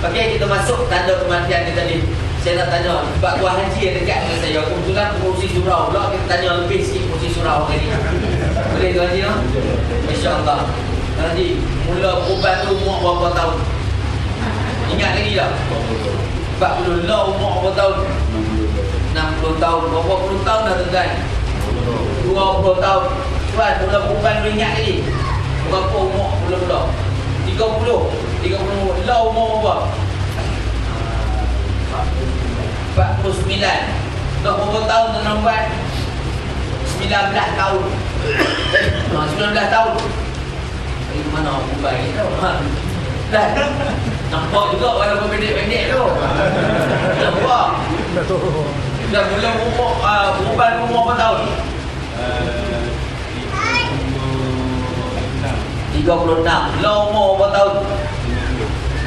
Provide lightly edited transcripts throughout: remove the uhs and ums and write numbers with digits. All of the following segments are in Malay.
Okey, kita masuk tanda kematian ni tadi. Saya nak tanya, sebab Tuan Haji yang dekat dengan saya, kebetulan pengurusi surau pula, kita tanya lebih sikit pengurusi surau hari ni. Boleh Tuan Haji? No? InsyaAllah. Tuan Haji, mula berubat tu umur berapa tahun? Ingat lagi tak? 40. Lah umur berapa tahun? 60 tahun. Berapa puluh tahun dah tuan? 20 tahun. Tuan, mula berubat tu ingat lagi? Berapa umur mula-mula? 30. Lah umur berapa? 49. Dah berapa tahun tuan buat? 19 tahun. 19 tahun. Dari mana berubat ni tau? Dah nampak juga walaupun pendek-pendek tu. Nampak? Dah mula berubat umur berapa tahun? 36. Lah umur berapa tahun?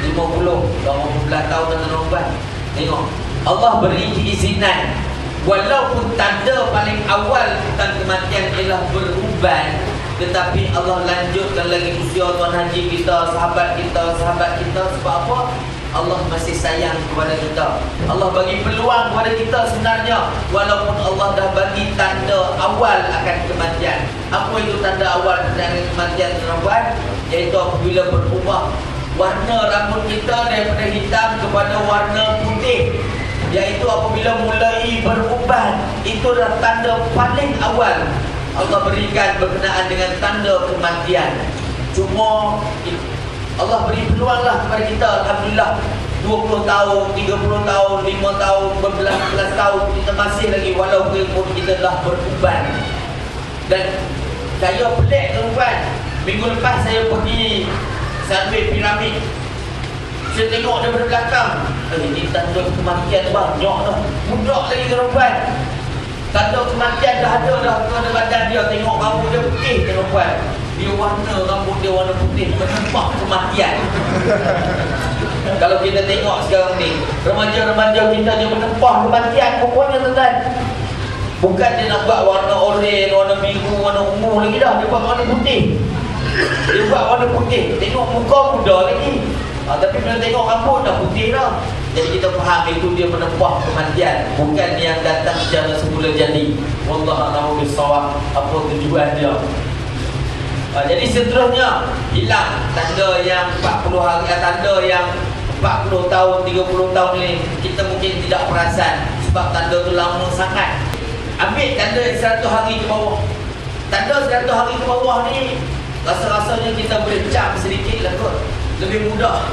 50. Dah 15 tahun dah berubat. Tengok, Allah beri keizinan. Walaupun tanda paling awal tentang kematian ialah beruban, tetapi Allah lanjutkan lagi usia Tuan Haji kita, sahabat kita. Sebab apa? Allah masih sayang kepada kita. Allah bagi peluang kepada kita sebenarnya. Walaupun Allah dah bagi tanda awal akan kematian. Apa itu tanda awal akan kematian tuan-tuan? Iaitu apabila berubah warna rambut kita daripada hitam kepada warna putih, iaitu apabila mulai beruban. Itu adalah tanda paling awal Allah berikan berkenaan dengan tanda kematian. Cuma Allah beri peluanglah kepada kita. Alhamdulillah, 20 tahun, 30 tahun, 5 tahun, berbelas-belas tahun kita masih lagi walaupun kita dah beruban. Dan saya pelik tuan-tuan, minggu lepas saya pergi survey piramid. Saya tengok daripada belakang, ini tanda kematian banyak dah. Budak lagi tuan-tuan. Tanda kematian dah ada dah pada badan dia. Tengok rambut dia putih tuan-tuan. Dia warna rambut dia warna putih, menempah kematian. Kalau kita tengok sekarang ni, remaja-remaja kita dia menempah kematian pokoknya tuan-tuan. Bukan dia nak buat warna oranye, warna biru, warna ungu lagi dah. Dia buat warna putih. Dia buat warna putih. Tengok muka muda lagi. Tapi bila tengok rambut dah putih dah. Jadi kita faham itu dia menempah kematian, bukan yang datang secara semula jadi. Wallahu bissawab. Apa tujuan dia? Jadi seterusnya hilang tanda yang 40 hari, tanda yang 40 tahun, 30 tahun ni kita mungkin tidak perasan sebab tanda tu lama sangat. Ambil tanda 100 hari ke bawah. Tanda 100 hari ke bawah ni rasa-rasanya kita boleh cam sedikit lah kot. Lebih mudah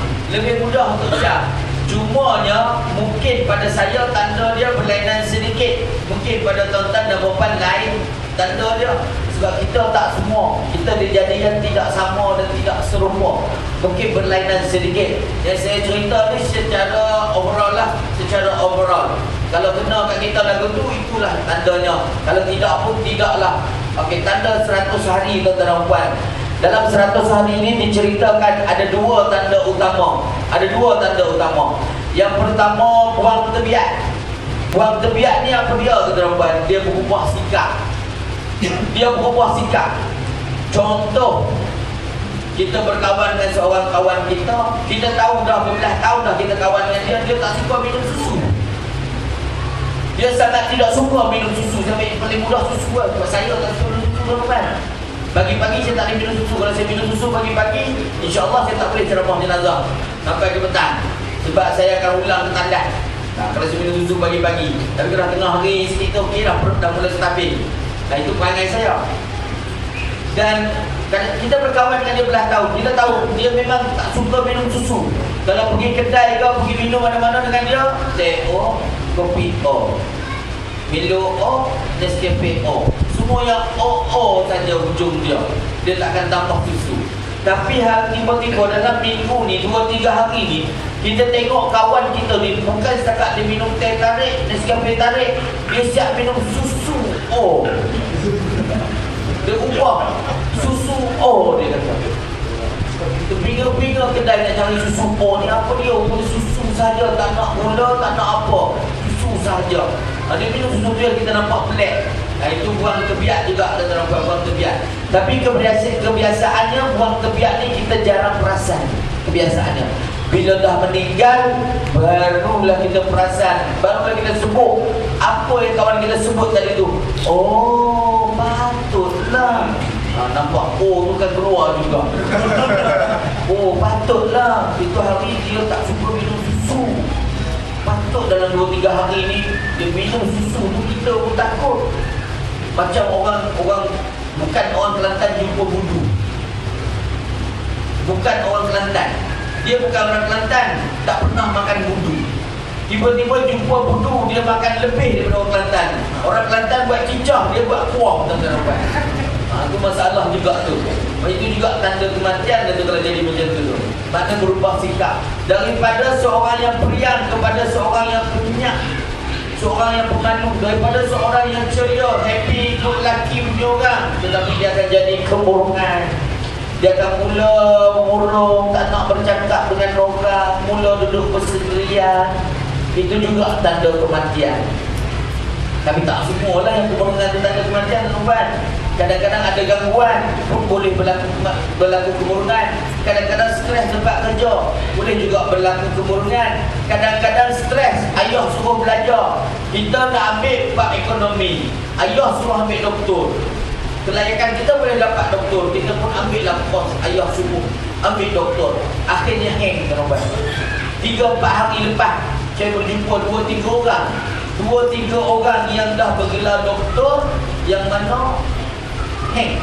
untuk cam. Cumanya mungkin pada saya tanda dia berlainan sedikit. Mungkin pada tuan-tuan dan puan lain tanda dia. Sebab kita tak semua, kita dijadikan tidak sama dan tidak serupa. Mungkin berlainan sedikit. Yang saya cerita ni secara overall lah. Kalau kena kat kita lagu tu, itulah tandanya. Kalau tidak pun tidaklah. Okey, tanda 100 hari tuan-tuan dan puan. Dalam 100 hari ini diceritakan ada dua tanda utama. Yang pertama, buang tebiat. Buang tebiat ni apa dia tuan-tuan dan puan? Dia berubah sikap. Contoh, kita berkawan dengan seorang kawan kita tahu dah berbelas tahun dah kita kawan dengan dia tak suka minum susu. Dia sangat tidak suka minum susu. Sampai paling mudah susu lah. Sebab saya tak suka minum susu tuan-tuan. Pagi-pagi saya tak boleh minum susu. Kalau saya minum susu pagi-pagi, insya-Allah saya tak boleh ceramah jenazah sampai ke petang. Sebab saya akan ulang ke tandas. Kalau saya minum susu pagi-pagi. Tapi kalau tengah hari sikit tu, okey dah, perut dah mula stabil. Itu perangai saya. Dan kita berkawan dengan dia belas tahun. Kita tahu dia memang tak suka minum susu. Kalau pergi kedai ke, pergi minum mana-mana dengan dia, teh O, kopi O, Milo O, Nescafe O. Semua yang O saja hujung dia. Dia takkan tambah susu. Tapi tiba-tiba dalam minggu ni, 2-3 hari ni, kita tengok kawan kita ni bukan setakat dia minum teh tarik, Nescafe tarik, dia siap minum susu O. Dia ubah susu O, dia kata. Kita bingung-bingung kedai nak cari susu O ni. Apa dia? Susu saja, tak nak gula, tak nak apa. Susu saja. Dia minum susu dia, kita nampak pelik. Itu buang tebiat juga, kita nampak buang tebiat. Tapi kebiasaannya buang tebiat ni kita jarang perasan. Kebiasaannya Bila dah meninggal, barulah kita perasan, barulah kita sebut apa yang kawan kita sebut tadi tu. Oh, patutlah. Nampak, oh tu kan keluar juga. Oh, patutlah. Itu hari dia tak suka minum susu. Patut dalam 2-3 hari ni dia minum susu tu, kita pun takut. Macam orang bukan orang Kelantan jumpa budu. Bukan orang Kelantan. Dia bukan orang Kelantan, tak pernah makan budu. Tiba-tiba jumpa budu, dia makan lebih daripada orang Kelantan. Orang Kelantan buat cicah, dia buat kuah, tuan-tuan. Itu masalah juga tu. Itu juga tanda kematian tu kalau jadi macam tu. Maka berubah sikap daripada seorang yang periang kepada seorang yang penyak, seorang yang pemalu, daripada seorang yang ceria, happy, good lucky punya orang, tetapi dia akan jadi kemurungan. Dia akan mula murung, tak nak bercakap dengan orang, mula duduk bersendirian. Itu juga tanda kematian. Tapi tak semualah yang kemurungan itu tanda kematian, tuan. Kadang-kadang ada gangguan pun boleh berlaku kemurungan. Kadang-kadang stres tempat kerja boleh juga berlaku kemurungan. Kadang-kadang stres, ayah suruh belajar, kita nak ambil bab ekonomi, ayah suruh ambil doktor. Kelayakan kita boleh dapat doktor, kita pun ambil lah kos, ayah suruh ambil doktor. Akhirnya hang, tuan-tuan. 3-4 hari lepas saya berjumpa 2-3 orang. 2-3 orang yang dah bergelar doktor, yang mana hang.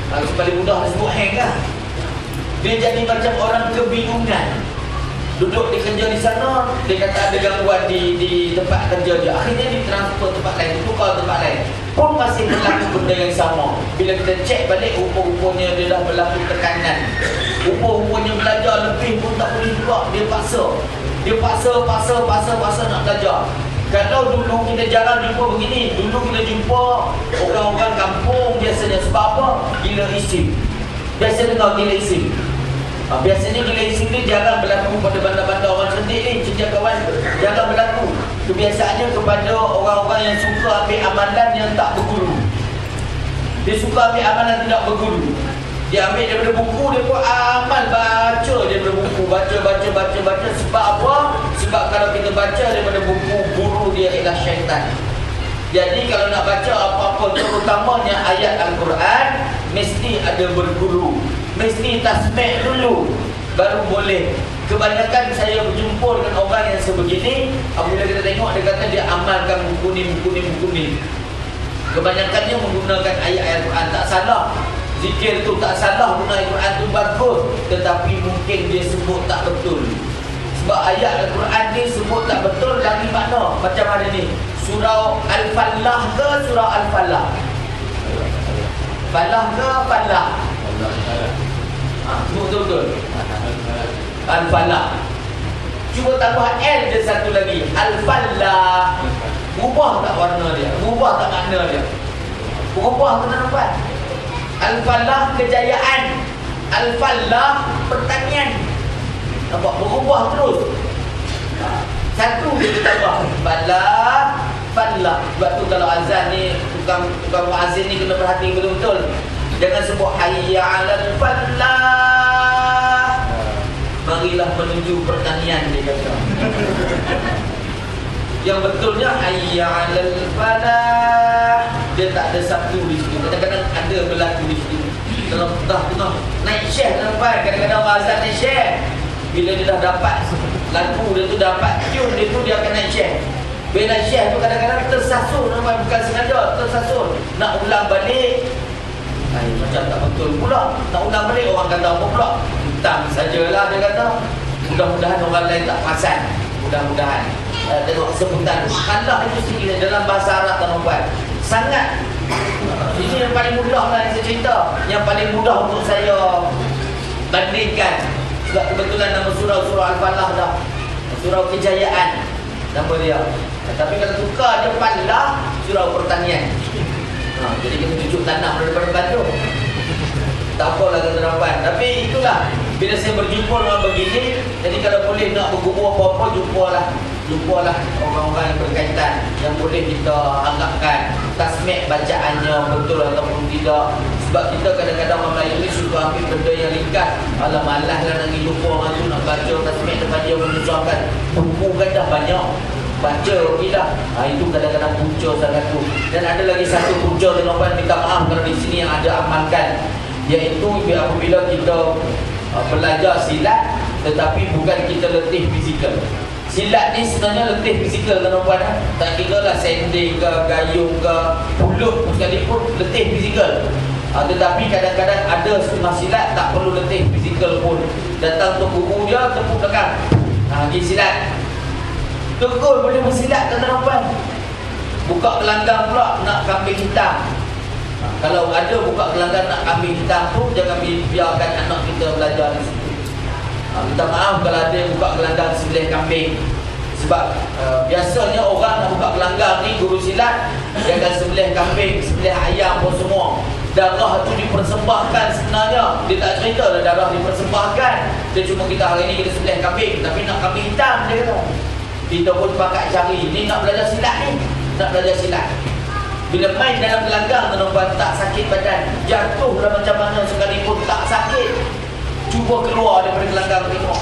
Kalau paling mudah disebut hang lah. Dia jadi macam orang kebingungan. Duduk dia kerja di sana, dia kata ada gangguan di tempat kerja dia. Akhirnya ditransfer tempat lain, tukar tempat lain. Pun masih berlaku benda yang sama. Bila kita cek balik, rupa-rupanya dia dah berlaku tekanan. Rupa-rupanya belajar lebih pun tak boleh juga. Dia paksa nak belajar. Kalau dulu kita jarang jumpa begini, dulu kita jumpa orang-orang kampung biasanya. Sebab apa? Gila isim. Biasa dengar gila isim. Biasanya gila isim ni jarang berlaku pada bandar-bandar orang cerdik ni, cendekiawan, jarang berlaku. Kebiasaannya kepada orang-orang yang suka ambil amalan yang tak berguru. Dia suka ambil amalan tidak berguru. Dia ambil daripada buku, dia pun amal baca daripada buku, baca. Sebab apa? Sebab kalau kita baca daripada buku, guru dia ialah syaitan. Jadi kalau nak baca apa-apa, terutamanya ayat Al-Quran, mesti ada berguru, mesti tasmi' dulu baru boleh. Kebanyakan saya berjumpa dengan orang yang sebegini, apabila kita tengok dia kata dia amalkan buku ni. Kebanyakannya menggunakan ayat Al-Quran. Tak salah, zikir tu tak salah, guna Al-Quran tu bagus, tetapi mungkin dia sebut tak betul. Sebab ayat Al-Quran ni sebut tak betul lagi makna. Macam ada ni, surah Al-Falah ke surah Al-Falah? Falah ke Falah? Betul-betul Al-Falah. Cuba tambah L dia satu lagi, Al-Falah. Berubah tak warna dia? Berubah tak makna dia? Berubah ke tak? Al-Falah kejayaan, Al-Falah pertanian. Nampak berubah terus. Satu dia tambah Falah. Sebab tu kalau azan ni, tukang muazzin ni kena perhati betul-betul. Jangan sebut hayya 'alal falah. Marilah menuju pertanian, dia kata. Yang betulnya hayya 'alal falah. Dia tak ada satu di situ. Kadang-kadang ada berlaku di situ. Kalau dah naik share nampak, kadang-kadang orang azan naik share. Bila dia dah dapat lagu dia tu, dapat tune dia tu, dia akan naik share. Bila naik share tu kadang-kadang tersasul, nampak, bukan sengaja, tersasul. Nak ulang balik, macam tak betul pula. Nak ulang balik, orang kata apa pula? Hutang sajalah, dia kata. Mudah-mudahan orang lain tak perasan. Mudah-mudahan tengok sebutan kalah itu sikit dalam bahasa Arab, tuan-tuan. Sangat. Ini yang paling mudah lah yang saya cerita. Yang paling mudah untuk saya bandingkan. Sebab kebetulan nama surah Al-Falah dah, surah kejayaan nama dia. Tapi kalau tukar dia Falah, surah pertanian. Jadi kita tunjuk tanam daripada Bandung. Tak apalah tuan-tuan. Tapi itulah, bila saya berjumpa dengan begini, jadi kalau boleh nak berguru apa-apa, jumpalah orang-orang yang berkaitan, yang boleh kita anggapkan tasmi' bacaannya betul ataupun tidak. Sebab kita kadang-kadang orang Melayu ni suka ambil benda yang ringkas. Alah malas lah nak pergi jumpa orang tu, nak baca tasbih depan dia menyusahkan. Buku kan dah banyak, baca okeylah. Itu kadang-kadang punca salah satu. Dan ada lagi satu punca tuan-tuan, minta maaf kalau di sini yang ada amalkan, iaitu apabila kita belajar silat tetapi bukan kita letih fizikal. Silat ni sebenarnya letih fizikal tuan-tuan. Tak kira lah sending ke, gayung ke, pulut sekalipun letih fizikal. Tetapi kadang-kadang ada setengah silat tak perlu letih fizikal pun. Datang untuk guru dia, tepuk belakang, pergi silat. Terus boleh bersilat tuan-tuan. Buka gelanggang pula nak kambing hitam. Kalau ada buka gelanggang nak kambing hitam tu, jangan biarkan anak kita belajar di situ. Minta maaf kalau ada yang buka gelanggang sembelih kambing. Sebab biasanya orang nak buka gelanggang ni, guru silat, dia akan sembelih kambing, sembelih ayam pun semua. Darah tu dipersembahkan sebenarnya. Dia tak cerita lah darah dipersembahkan. Dia cuma kita hari ni kita sembelih kambing, tapi nak kambing hitam dia kata. Kita pun pakai cari, ni nak belajar silat ni, nak belajar silat. Bila main dalam gelanggang tuan-tuan, tak sakit badan. Jatuh lah macam mana sekalipun tak sakit. Cuba keluar daripada gelanggang tengok,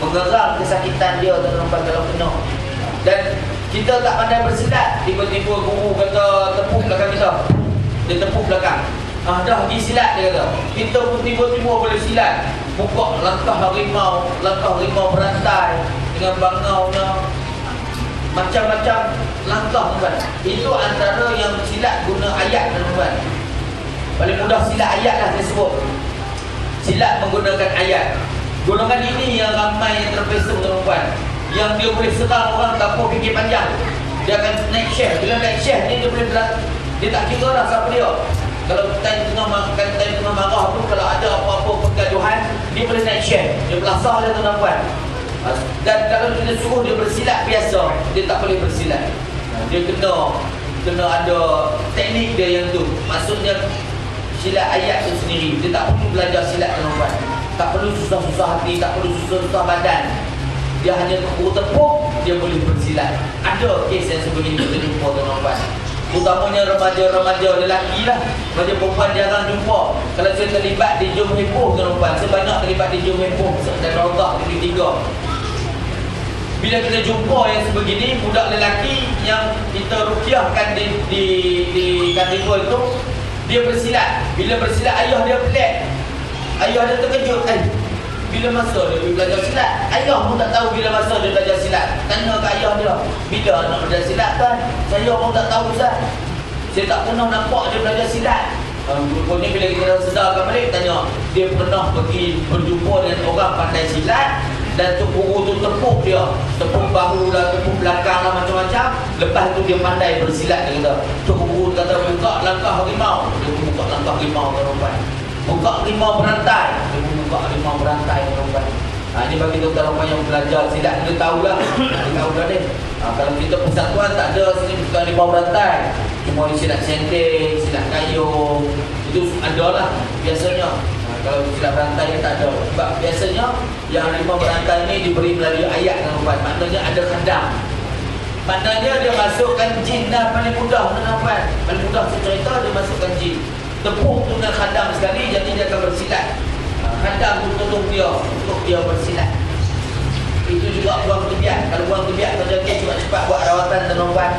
menggeram kesakitan dia tuan-tuan kalau kena. Dan kita tak pandai bersilat, tiba-tiba guru kata tepuk belakang kita, dia tepuk belakang, dah pergi silat dia kata. Kita pun tiba-tiba boleh silat. Buka langkah harimau berantai dengan bangaunya, macam-macam langkah tuan. Itu antara yang silat guna ayat tuan. Paling mudah silat ayat lah saya sebut. Silat menggunakan ayat. Golongan ini yang ramai yang terpesong tuan-tuan, yang dia boleh serang orang tanpa fikir panjang. Dia akan naik syekh. Bila naik syekh ni dia boleh dia tak kira lah siapa dia. Kalau time tengah marah tu, kalau ada apa-apa pergaduhan, dia boleh naik syekh. Dia belasah dia tuan-tuan. Dan kalau kita suruh dia bersilat biasa, dia tak boleh bersilat. Dia kena ada teknik dia yang tu. Maksudnya silat ayat tu sendiri. Dia tak perlu belajar silat tuan-tuan. Tak perlu susah-susah hati, tak perlu susah-susah badan. Dia hanya tepuk, dia boleh bersilat. Ada kes yang sebegini kita jumpa tuan-tuan. Utamanya remaja-remaja lelaki lah. Remaja perempuan jarang jumpa. Kalau saya terlibat di Jom Heboh tuan-tuan, saya banyak terlibat di Jom Heboh dan Raudah ketiga. Bila kita jumpa yang sebegini, budak lelaki yang kita rukiahkan di karnival itu, dia bersilat. Bila bersilat, ayah dia pelik. Ayah dia terkejut. Bila masa dia belajar silat? Ayah pun tak tahu bila masa dia belajar silat. Tanya ke ayah dia, bila nak belajar silat kan? Saya pun tak tahu Ustaz. Saya tak pernah nampak dia belajar silat. Rupanya bila kita sedarkan balik, tanya, dia pernah pergi berjumpa dengan orang pandai silat, dan tu guru tu tepuk dia, tepuk bahu lah, tepuk belakang lah, macam-macam. Lepas tu dia pandai bersilat. Dia kata, tu guru kata buka langkah harimau. Dia buka langkah harimau tuan-tuan. Buka harimau berantai. Dia buka harimau berantai tuan-tuan. Ini bagi tuan-tuan yang belajar silat, dia tahulah. Dia tahulah dia. Kalau kita persatuan tak ada sini buka harimau berantai, cuma silat sending, silat kayu, itu adalah biasanya. Kalau silat berantai ni tak ada. Sebab biasanya yang harimau berantai ni diberi melalui ayat tuan-tuan. Maknanya ada khadam. Maknanya dia masukkan jin dah paling mudah tuan-tuan. Paling mudah saya cerita, dia masukkan jin. Tepuk tu dengan khadam sekali, jadi dia akan bersilat. Khadam tu tolong dia untuk dia bersilat. Itu juga buang tebiat. Kalau buang tebiat, tuan-tuan cepat-cepat buat rawatan tuan-tuan.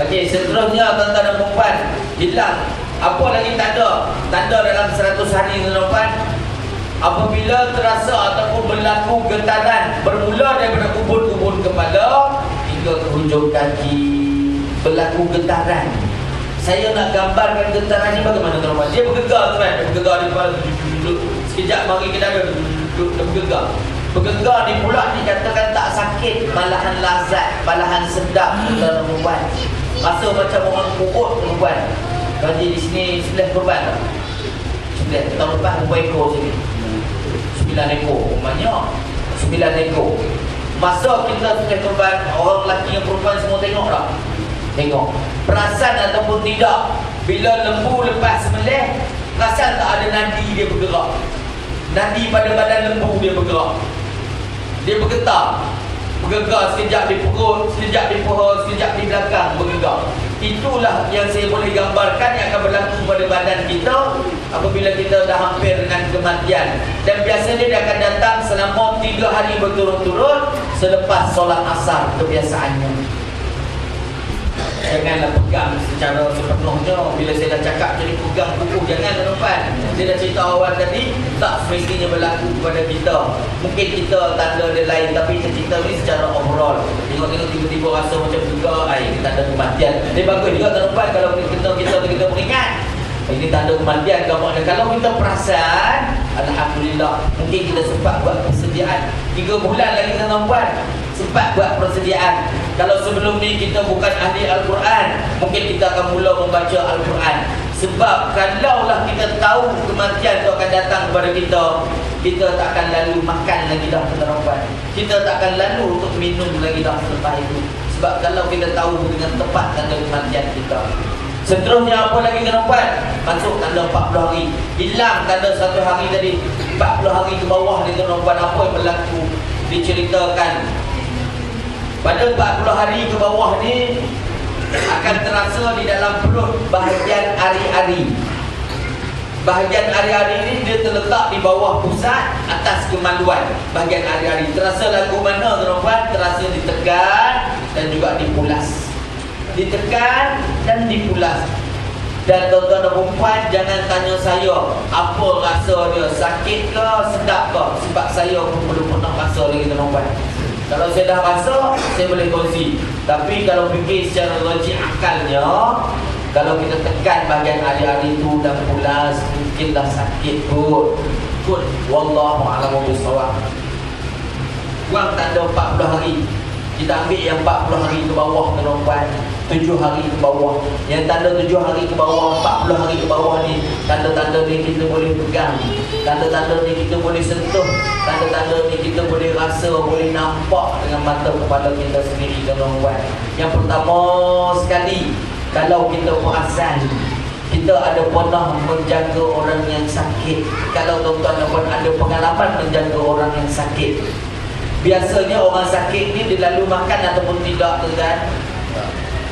Okey, seterusnya tuan-tuan dan puan, hilang. Apa lagi tanda? Tanda dalam 100 hari tuan-tuan, apabila terasa ataupun berlaku getaran, bermula daripada ubun-ubun kepala hingga ke hujung kaki, berlaku getaran. Saya nak gambarkan getaran ni bagaimana tuan-tuan. Dia bergegar tuan, dia bergegar di kepala, sekejap mari kita ada, dia bergegar. Bergegar ni pula dikatakan tak sakit, malahan lazat, malahan sedap tuan-tuan. Rasa macam orang kurut tuan-tuan. Kaji di sini 9 korban tak? 9. Tahun lepas berapa ekor sini? 9 ekor. Banyak 9 ekor. Masa kita 9 korban, orang lelaki yang perempuan semua tengok tak? Tengok. Perasan ataupun tidak, bila lembu lepas sembelih, perasan tak ada nadi dia bergerak. Nadi pada badan lembu dia bergerak. Dia bergetar. Bergegar sekejap di perut, sekejap di paha, sekejap di belakang bergegar. Itulah yang saya boleh gambarkan yang akan berlaku pada badan kita apabila kita dah hampir dengan kematian. Dan biasanya dia akan datang selama 3 hari berturut-turut selepas solat asar kebiasaannya. Janganlah pegang secara sepenuhnya. Bila saya dah cakap jadi pegang buku, jangan tuan-tuan. Saya dah cerita awal tadi, tak semestinya berlaku kepada kita. Mungkin kita tanda dia lain, tapi saya cerita ni secara overall. Tengok-tengok tiba-tiba rasa macam juga, ini tanda kematian. Dia bagus juga tuan-tuan kalau kita beringat. Ini tanda kematian. Kalau kita perasan, alhamdulillah, mungkin kita sempat buat persediaan 3 bulan lagi tuan-tuan, sempat buat persediaan. Kalau sebelum ni kita bukan ahli Al-Quran, mungkin kita akan mula membaca Al-Quran. Sebab kalaulah kita tahu kematian itu akan datang kepada kita, kita tak akan lalu makan lagi dah tuan-tuan. Kita tak akan lalu untuk minum lagi dah selepas itu. Sebab kalau kita tahu dengan tepat tanda kematian kita. Seterusnya apa lagi tuan-tuan? Masuk tanda 40 hari. Hilang tanda 1 hari tadi. 40 hari ke bawah ni tuan-tuan, apa yang berlaku? Diceritakan pada 40 hari ke bawah ni akan terasa di dalam perut bahagian ari-ari. Bahagian ari-ari ni dia terletak di bawah pusat atas kemaluan. Bahagian ari-ari terasa lagu mana tuan-tuan? Terasa ditekan dan juga dipulas. Ditekan dan dipulas. Dan tuan-tuan dan perempuan, jangan tanya saya apa rasa dia, sakit ke, sedap ke. Sebab saya pun belum pernah rasa lagi tuan-tuan. Kalau saya dah rasa, saya boleh kongsi. Tapi kalau fikir secara logik akalnya, kalau kita tekan bahagian ari-ari itu dan pulas, mungkin dah sakit pun. Wallahu a'lam bishawab. Buang tanda 40 hari. Kita ambil yang 40 hari ke bawah tuan-tuan, 7 hari ke bawah. Yang tanda 7 hari ke bawah, 40 hari ke bawah ni, tanda-tanda ni kita boleh pegang, tanda-tanda ni kita boleh sentuh, tanda-tanda ni kita boleh rasa, boleh nampak dengan mata kepala kita sendiri tuan-tuan. Yang pertama sekali, kalau kita perasan kita ada pernah menjaga orang yang sakit. Kalau tuan-tuan dan puan ada pengalaman menjaga orang yang sakit, biasanya orang sakit ni dia lalu makan ataupun tidak tuan-tuan.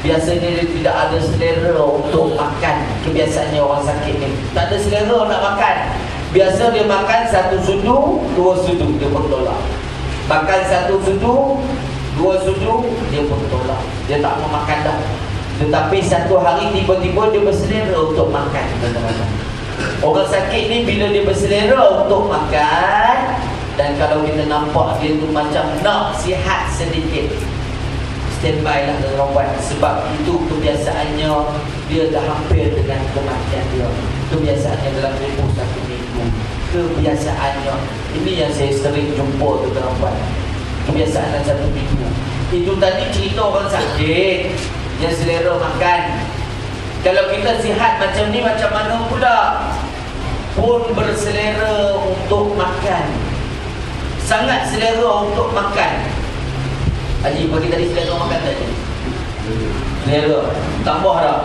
Biasanya dia tidak ada selera untuk makan. Kebiasaannya orang sakit ni tak ada selera nak makan. Biasa dia makan 1 sudu, 2 sudu dia pun tolak. Makan 1 sudu, 2 sudu dia pun tolak. Dia tak mau makan dah. Tetapi 1 hari tiba-tiba dia berselera untuk makan. Orang sakit ni bila dia berselera untuk makan, dan kalau kita nampak dia tu macam nak sihat sedikit, standby lah tuan-tuan. Sebab itu kebiasaannya dia dah hampir dengan kematian dia. Kebiasaannya dalam tempoh 1 minggu. Kebiasaannya ini yang saya sering jumpa tuan-tuan. Kebiasaan dalam 1 minggu. Itu tadi cerita orang sakit yang selera makan. Kalau kita sihat macam ni, macam mana pula pun berselera untuk makan, sangat selera untuk makan. Haji bagi tadi selera makan tadi. Selera tambah dah.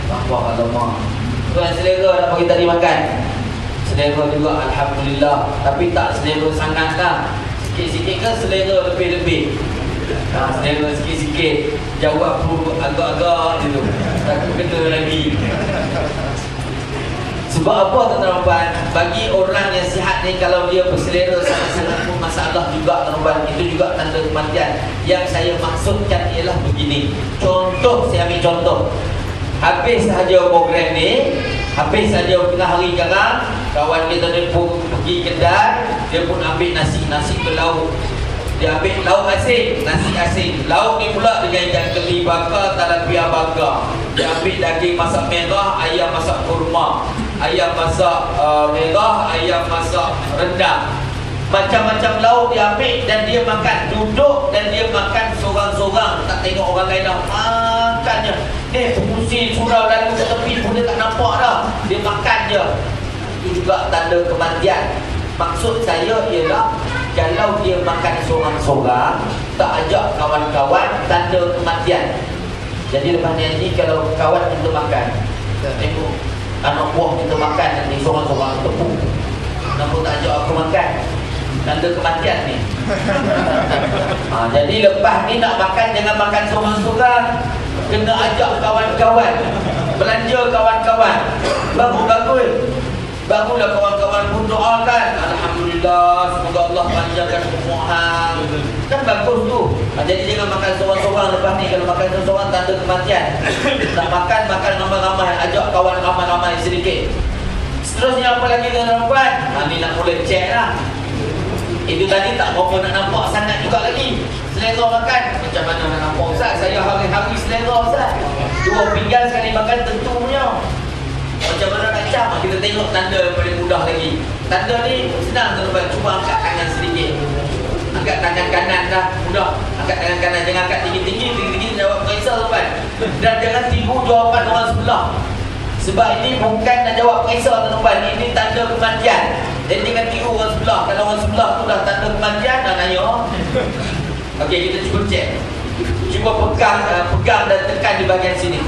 Tambah alamak. Tuan selera dah bagi tadi makan. Selera juga alhamdulillah. Tapi tak selera sangat dah. Sikit-sikit ke selera lebih-lebih? Selera sikit-sikit. Jawab pun agak-agak gitu. Takut kena lagi. Sebab apa tuan-tuan? Bagi orang yang sihat ni, kalau dia berselera sangat-sangat pun masalah juga tuan-tuan. Itu juga tanda kematian. Yang saya maksudkan ialah begini. Contoh, saya ambil contoh. Habis sahaja program ni, habis sahaja tengah hari sekarang, kawan kita ni pun pergi kedai, dia pun ambil nasi ke lauk. Dia ambil lauk asin, nasi asin. Lauk ni pula dengan ikan keli bakar, talapia bakar. Dia ambil daging masak merah, ayam masak kurma, ayam masak merah, ayam masak rendang. Macam-macam lauk dia ambil dan dia makan. Duduk dan dia makan seorang-seorang. Tak tengok orang lain dah makannya. Dia pengusi surau lalu ke tepi pun dia tak nampak dah. Dia makan je. Itu juga tanda kematian. Maksud saya ialah kalau dia makan seorang-seorang, tak ajak kawan-kawan, tanda kematian. Jadi lepas ni kalau kawan kita makan, kita tengok anak buah kita makan nanti seorang-seorang tepuk, kenapa tak ajak aku makan? tanda kematian ni. Jadi lepas ni nak makan, jangan makan seorang-seorang. Kena ajak kawan-kawan, belanja kawan-kawan. Bagus. Barulah kawan-kawan pun doakan, alhamdulillah, semoga Allah panjangkan umur hang. Kan bagus tu. Jadi jangan makan seorang-seorang. Lepas ni kalau makan seorang-seorang tanda kematian. Nak makan ramai-ramai, ajak kawan ramai-ramai sedikit. Seterusnya apa lagi tuan-tuan? Ni nak mula cek lah. Itu tadi tak berapa nak nampak sangat juga lagi. Selera makan, macam mana nak nampak Ustaz? Saya hari-hari selera Ustaz. 2 pinggan sekali makan tentu punya. Macam mana nak cam? Kita tengok tanda yang paling mudah lagi. Tanda ni senang tuan-tuan. Cuba angkat tangan sedikit. Angkat tangan kanan dah. Mudah. Angkat tangan kanan. Jangan angkat tinggi-tinggi jawab periksa tuan-tuan. Dan jangan tiru jawapan orang sebelah. Sebab ini bukan nak jawab periksa tuan-tuan. Ini tanda kematian. Jadi jangan tiru orang sebelah. Kalau orang sebelah tu dah tanda kematian, dah nanya. Okey, kita cuba cek. Cuba pegang dan tekan di bahagian sini.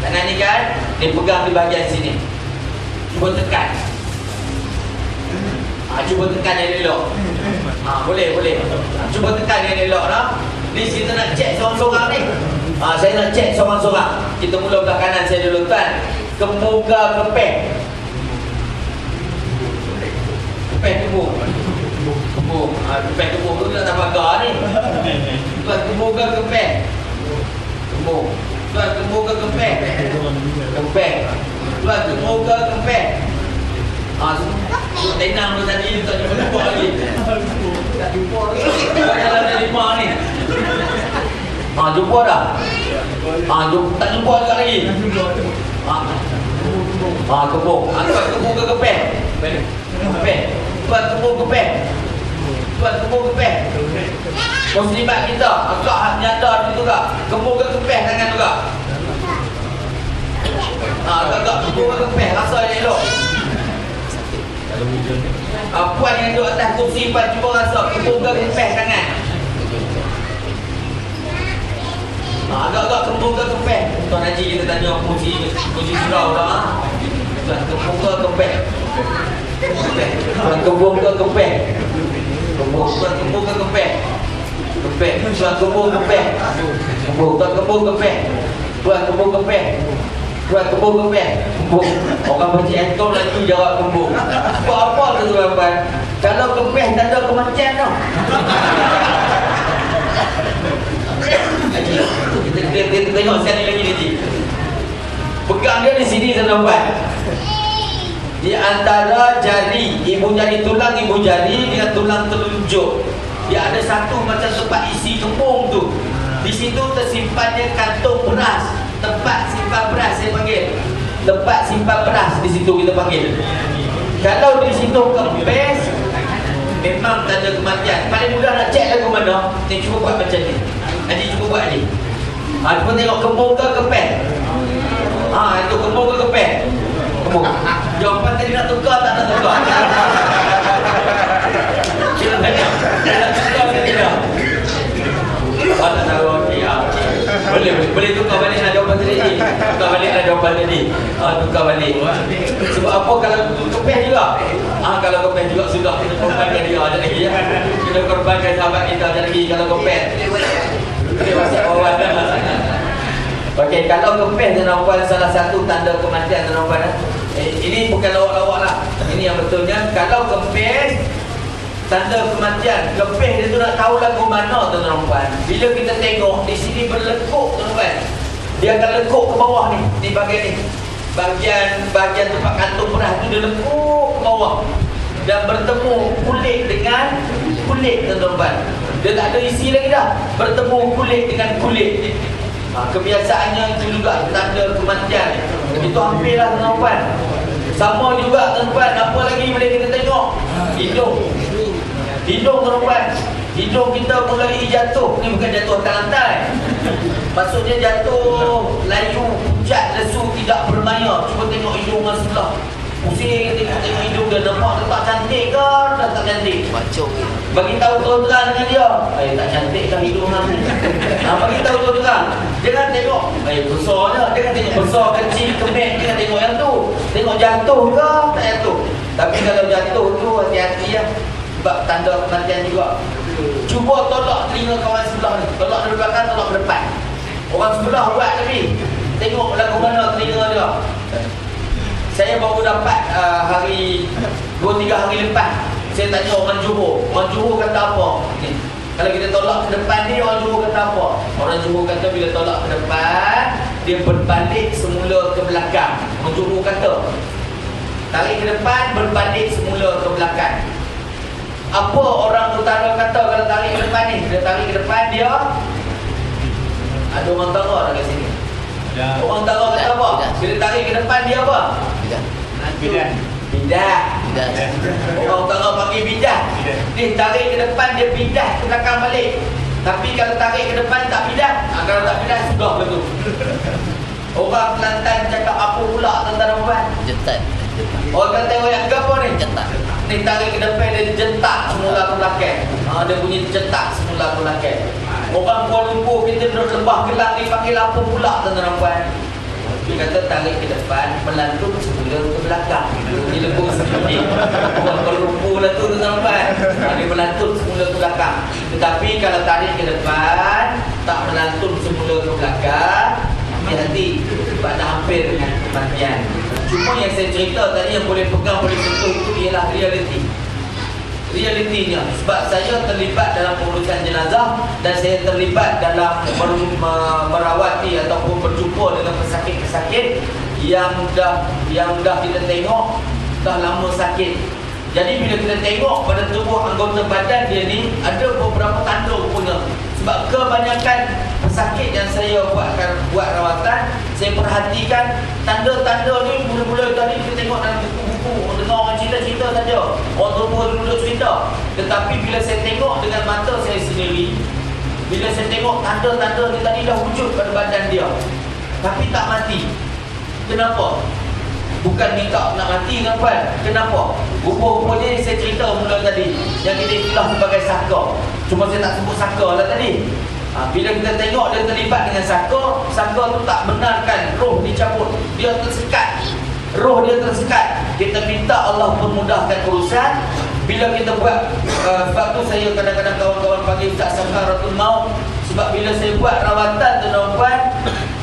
Tangan ni kan, dia pegang di bahagian sini. Cuba tekan. Cuba tekan yang elok. Boleh. Cuba tekan yang elok lah. Ni kita nak cek seorang-seorang ni. Saya nak cek seorang-seorang. Kita mula belah kanan saya dulu kan. Kemuka kepeh. Kepeh kebuk. Kepeh kebuk tu tak pagar ni. Tuan kemuka kepeh. Kebuk. Tuan kemuka kepeh. Kepeh. Tuan kemuka kepeh. Tenang tu tadi, tak jumpa lagi. Tak jumpa lagi. Dalam ada 5 ni. Jumpa dah. Tak jumpa juga lagi. Kebuk. Tuan kemuka kepeh. Kepeh. Tuan kemuka kepeh. Tuan kemuka kepeh. Muslimat kita agak nyata tu juga. Kemuka kepeh tangan juga. Agak kemuka kepeh. Rasa dia elok. Puan yang duduk atas kursi puan cuba rasa kemuka kepeh tangan. Agak-agak kemuka kepeh. Tuan Haji kita tanya kunci surau lah. Tuan kemuka kepeh. Tuan kemuka kepeh. Tuan kemuka kepeh. Kepeh. Tuan kemuka kepeh. Tuan kemuka kepeh. Tuan kemuka kepeh. Tuan kemuka kepeh. Orang baca entom lagi jawab kembung. Buat apa tu tuan-tuan? Kalau kepeh tanda kematian tau. Kita tengok sekali lagi ni. Pegang dia di sini tuan-tuan. Di antara jari, ibu jari tulang ibu jari dengan tulang telunjuk, dia ada satu macam tempat isi kembung tu. Di situ tersimpannya kantung beras. Tempat simpan beras saya panggil. Tempat simpan beras di situ kita panggil. Kalau di situ kempes, memang tanda kematian. Paling mudah nak cek lagu mana? Ni cuba buat macam ni. Haji cuba buat ni. Cuba tengok kembung ke kempes. Itu kembung ke kempes. Kembung. Jawapan tadi nak tukar tak nak tukar? Sila tanya. Nak tukar ke tidak? Tak tahu. Boleh tukar balik lah jawapan tadi. Tukar balik lah jawapan tadi. Tukar balik. Sebab apa kalau kepeh juga? Kalau kepeh juga sudah kita korbankan dia ada lagi ya. Kita korbankan sahabat kita ada lagi kalau kepeh. Dia masih awal dah. Okey, kalau kepeh tuan-tuan salah satu tanda kematian tuan-tuan. Ini bukan lawak-lawak lah. Ini yang betulnya. Kalau kepeh tanda kematian, kepeh dia tu nak tahu lagu mana tuan-tuan. Bila kita tengok di sini berlekuk tuan-tuan. Dia akan lekuk ke bawah ni, di bahagian ni. Bahagian tempat kantung beras tu dia lekuk ke bawah. Dan bertemu kulit dengan kulit tuan-tuan. Dia tak ada isi lagi dah. Bertemu kulit dengan kulit. Kebiasaannya itu juga tanda kematian. Itu hampirlah tuan-tuan. Sama juga tuan-tuan, apa lagi boleh kita tengok? Hidung tuan-tuan. Hidung kita mulai jatuh. Ni bukan jatuh atas lantai. Maksudnya jatuh layu, pucat, lesu, tidak bermaya. Cuba tengok hidung orang sebelah. Pusing tengok hidung dia. Nampak ke tak cantik ke? Tak cantik. Bagi tahu terang dengan dia. Tak cantik lah hidung orang ni. Bagi tahu terang. Jangan tengok besarnya. Jangan tengok besar, kecil, kemek. Jangan tengok yang tu. Tengok jatuh ke tak jatuh. Tapi kalau jatuh tu hati-hati lah. Sebab tanda kematian juga. Cuba tolak telinga kawan sebelah ni. Tolak dari belakang, tolak ke depan. Orang sebelah buat tapi tengok lagu mana telinga dia. Saya baru dapat hari 2-3 hari lepas. Saya tanya orang Johor. Orang Johor kata apa? Ni. Kalau kita tolak ke depan ni, orang Johor kata apa? Orang Johor kata bila tolak ke depan, dia berbalik semula ke belakang. Orang Johor kata tarik ke depan, berbalik semula ke belakang. Apa orang utara kata kalau tarik ke depan ni? Dia tarik ke depan dia. Ada orang utara tak kat sini? Ya. Orang utara kata apa? Bila tarik ke depan dia apa? Bidah. Bidah. Orang utara panggil bidah. Dia tarik ke depan, dia bidah ke belakang balik. Tapi kalau tarik ke depan tak bidah. Kalau tak bidah sudah betul. Orang Kelantan cakap apa pula tentang perempuan? Jetat. Orang kata yang apa ni? Jetat. Ni tarik ke depan dia jentak semula ke belakang. Dia punya jentak semula ke belakang. Orang Kuala Lumpur kita duduk lembah Kelang ni panggil apa pula tentang perempuan? Dia kata tarik ke depan, melantun semula ke belakang. Dia lembut sedikit. Orang Kuala Lumpur lah tu tentang perempuan. Dia melantun semula ke belakang. Tetapi kalau tarik ke depan, tak melantun semula ke belakang, hati-hati sebab dah hampir dengan kematian. Cuma yang saya cerita tadi yang boleh pegang, boleh sentuh itu ialah realitinya. Sebab saya terlibat dalam pengurusan jenazah dan saya terlibat dalam merawati ataupun berjumpa dengan pesakit-pesakit yang dah kita tengok dah lama sakit. Jadi bila kita tengok pada tubuh anggota badan dia ni ada beberapa tanda punya. Sebab kebanyakan pesakit yang saya buat rawatan, saya perhatikan tanda-tanda ni mula-mula tadi kita tengok dalam buku-buku, dengar orang cerita-cerita saja. Orang tua dulu cerita. Tetapi bila saya tengok dengan mata saya sendiri, bila saya tengok tanda-tanda ni tadi dah wujud pada badan dia. Tapi tak mati. Kenapa? Bukan minta nak mati kan puan? Kenapa? Rupa-rupanya saya cerita mula tadi yang kita istilah sebagai saka. Cuma saya tak sebut saka lah tadi. Bila kita tengok dia terlibat dengan saka tu tak benarkan roh dicabut. Dia tersekat. Roh dia tersekat. Kita minta Allah permudahkan urusan. Bila kita buat sebab tu saya kadang-kadang kawan-kawan panggil Ustaz Sakaratul Maut. Sebab bila saya buat rawatan tuan-tuan,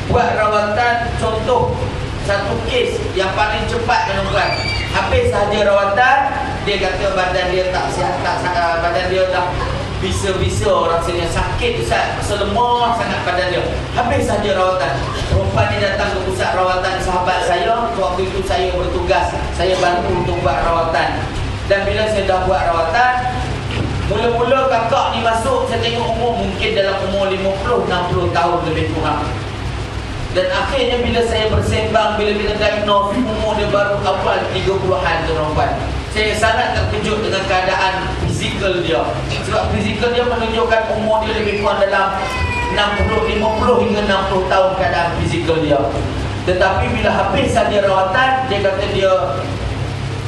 buat rawatan contoh satu kes yang paling cepat tuan-tuan. Habis sahaja rawatan, dia kata badan dia tak sihat, badan dia dah bisa-bisa rasanya sakit Ustaz, lemah sangat badan dia. Habis saja rawatan, perempuan ni datang ke pusat rawatan sahabat saya. Waktu itu saya bertugas, saya bantu untuk buat rawatan. Dan bila saya dah buat rawatan, mula-mula kakak ni masuk, saya tengok umur mungkin dalam umur 50-60 tahun lebih kurang. Dan akhirnya bila saya bersembang, bila kita diagnose, umur dia baru awal 30-an tuan-tuan. Saya sangat terkejut dengan keadaan fizikal dia. Sebab fizikal dia menunjukkan umur dia lebih kurang dalam 50 hingga 60 tahun keadaan fizikal dia. Tetapi bila habis saja rawatan, dia kata dia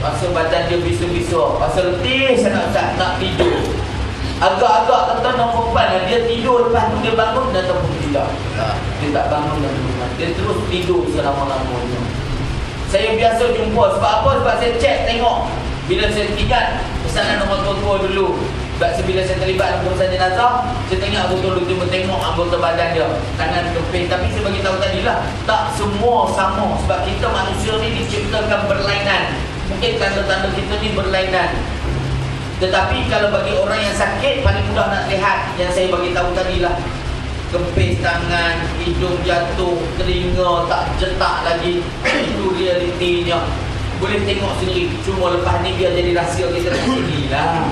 rasa badan dia bisu-bisu, rasa letih sangat Ustaz, nak tidur. Agak-agak tertenang perempuan lah, dia tidur lepas tu dia bangun dan ataupun tidak. Dia tak bangun dan bangun. Dia terus tidur selama-lamanya. Saya biasa jumpa, sebab apa? Sebab saya cek tengok. Bila saya ingat pesanan orang tua-tua dulu. Sebab bila saya terlibat dalam urusan jenazah, saya tengok betul-betul cuma tengok anggota badan dia, tangan keping. Tapi saya bagi tahu tadilah, tak semua sama. Sebab kita manusia ni diciptakan berlainan. Mungkin tanda-tanda kita ni berlainan. Tetapi kalau bagi orang yang sakit, paling mudah nak lihat yang saya bagi tahu tadilah. Kempis tangan, hidung jatuh, telinga tak jetak lagi. Itu realitinya. Boleh tengok sendiri. Cuma lepas ni biar jadi rahsia kita kat sini lah.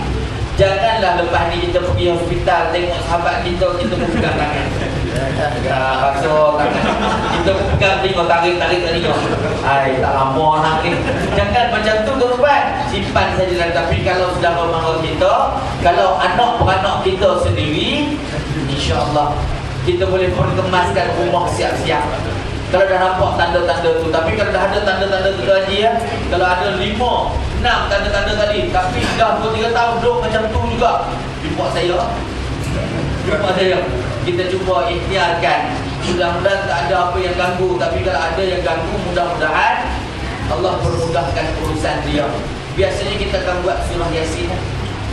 Janganlah lepas ni kita pergi hospital, tengok sahabat kita pegang tangan. Rasa tangan kita pegang, tengok tarik-tarik tengok. Hai, tak lama nak ni. Jangan macam tu tuan-tuan. Simpan sajalah. Tapi kalau sudah memang kita, kalau anak-beranak kita sendiri, insya-Allah kita boleh perkemaskan rumah siap-siap. Kalau dah nampak tanda-tanda tu. Tapi kalau dah ada tanda-tanda tu lagi ya, kalau ada 5, 6 tanda-tanda tadi, tapi dah 2-3 tahun duduk macam tu juga, jumpa saya. Kita cuba ikhtiarkan. Mudah-mudahan tak ada apa yang ganggu. Tapi kalau ada yang ganggu, mudah-mudahan Allah permudahkan urusan dia. Biasanya kita akan buat surah Yasin.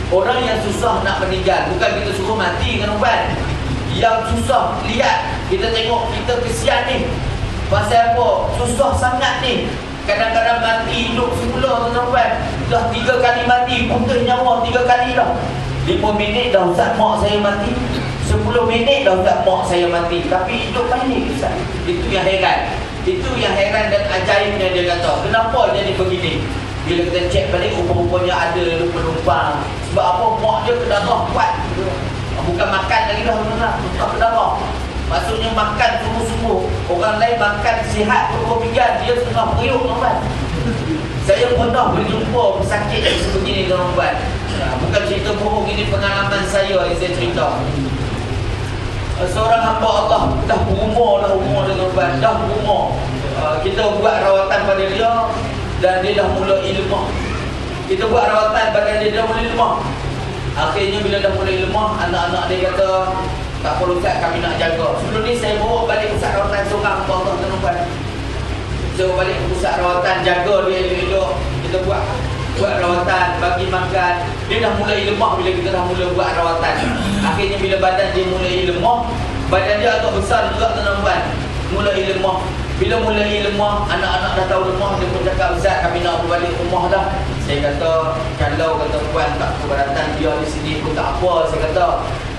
Orang yang susah nak meninggal, bukan kita suruh mati dengan ubat. Yang susah, lihat, kita tengok kita kesian ni. Pasal apa? Susah sangat ni. Kadang-kadang mati hidup semula dengan ubat. Dah 3 kali mati, putus nyawa 3 kali dah. 5 minit dah Ustaz mak saya mati, 10 minit dah Ustaz mak saya mati, tapi hidup balik Ustaz. Itu yang heran. Itu yang heran dan ajaibnya dia kata. Kenapa jadi begini? Bila kita cek balik, rupa-rupanya ada penumpang. Sebab apa? Mak dia kedarah kuat. Bukan makan lagi dah, bukan kedarah. Maksudnya makan sungguh-sungguh. Orang lain makan sihat pun pinggan, dia setengah periuk tuan. Saya pernah berjumpa pesakit yang sebegini tuan. Bukan cerita bohong, ini pengalaman saya yang saya cerita. Seorang hamba Allah dah berumur dengan dah berumur. Kita buat rawatan pada dia dan dia dah mula lemah. Kita buat rawatan pada dia mula lemah. Akhirnya bila dah mula lemah, anak-anak dia kata, tak perlu Ustaz, kami nak jaga. Sebelum ni saya bawa balik pusat rawatan seorang hamba Allah tuan. Saya bawa balik pusat rawatan, jaga dia elok-elok. Kita buat rawatan, bagi makan. Dia dah mulai lemah bila kita dah mula buat rawatan. Akhirnya bila badan dia mulai lemah, badan dia agak besar juga tuan-tuan. Mulai lemah. Bila mulai lemah, anak-anak dah tahu lemah, dia pun cakap, Ustaz, kami nak balik rumah dah. Saya kata, kalau kata puan tak keberatan dia di sini pun tak apa. Saya kata,